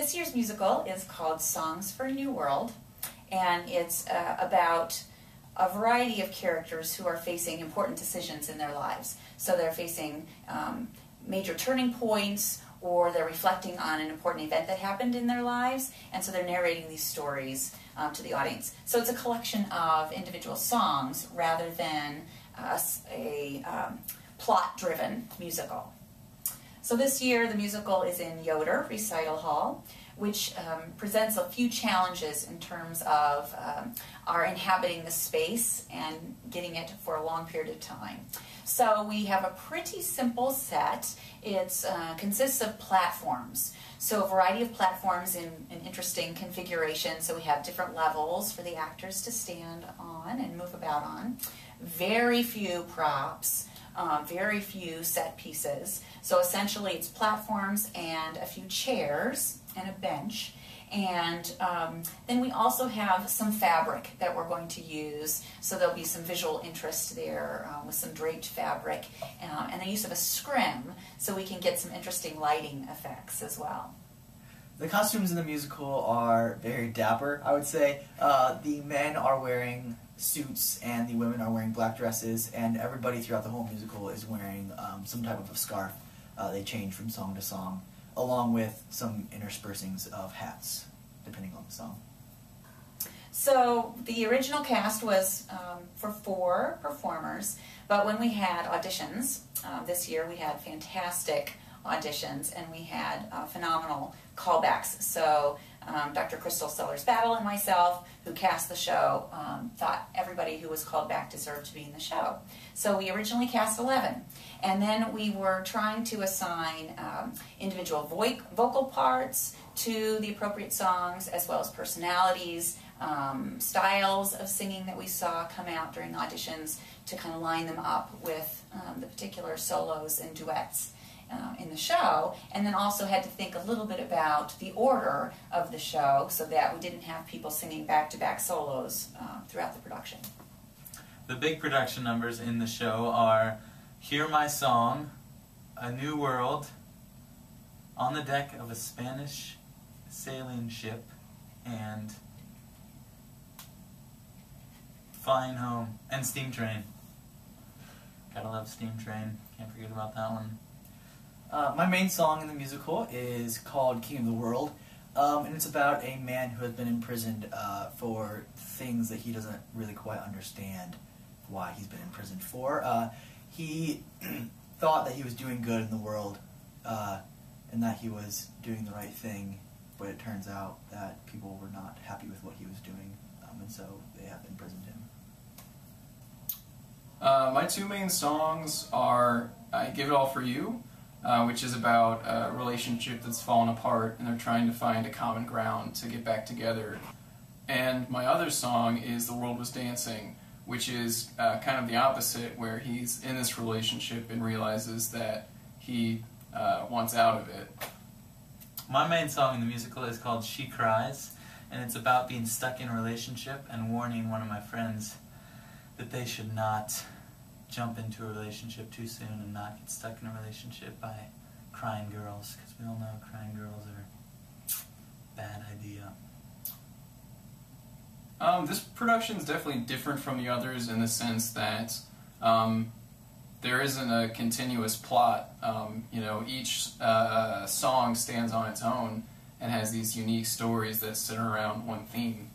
this year's musical is called Songs for a New World, and it's about a variety of characters who are facing important decisions in their lives. So they're facing major turning points, or they're reflecting on an important event that happened in their lives, and so they're narrating these stories to the audience. So it's a collection of individual songs rather than a plot-driven musical. So this year the musical is in Yoder Recital Hall, which presents a few challenges in terms of our inhabiting the space and getting it for a long period of time. So we have a pretty simple set. It consists of platforms. So a variety of platforms in an interesting configuration. So we have different levels for the actors to stand on and move about on. Very few props. Very few set pieces. So essentially it's platforms and a few chairs and a bench. And then we also have some fabric that we're going to use. So there'll be some visual interest there with some draped fabric and the use of a scrim so we can get some interesting lighting effects as well. The costumes in the musical are very dapper, I would say. The men are wearing suits and the women are wearing black dresses, and everybody throughout the whole musical is wearing some type of a scarf. They change from song to song, along with some interspersings of hats, depending on the song. So the original cast was for 4 performers, but when we had auditions this year, we had fantastic auditions and we had phenomenal callbacks. So Dr. Crystal Sellers-Battle and myself, who cast the show, thought everybody who was called back deserved to be in the show. So we originally cast 11, and then we were trying to assign individual vocal parts to the appropriate songs, as well as personalities, styles of singing that we saw come out during auditions to kind of line them up with the particular solos and duets in the show, and then also had to think a little bit about the order of the show so that we didn't have people singing back-to-back solos throughout the production. The big production numbers in the show are Hear My Song, A New World, On the Deck of a Spanish Sailing Ship, and Flying Home, and Steam Train. Gotta love Steam Train, can't forget about that one. My main song in the musical is called King of the World, and it's about a man who has been imprisoned for things that he doesn't really quite understand why he's been imprisoned for. He thought that he was doing good in the world and that he was doing the right thing, but it turns out that people were not happy with what he was doing, and so they have imprisoned him. My 2 main songs are I Give It All For You, which is about a relationship that's fallen apart and they're trying to find a common ground to get back together. And my other song is The World Was Dancing, which is kind of the opposite, where he's in this relationship and realizes that he wants out of it. My main song in the musical is called She Cries, and it's about being stuck in a relationship and warning one of my friends that they should not jump into a relationship too soon and not get stuck in a relationship by crying girls, because we all know crying girls are a bad idea. This production is definitely different from the others in the sense that there isn't a continuous plot. You know, each song stands on its own and has these unique stories that center around one theme.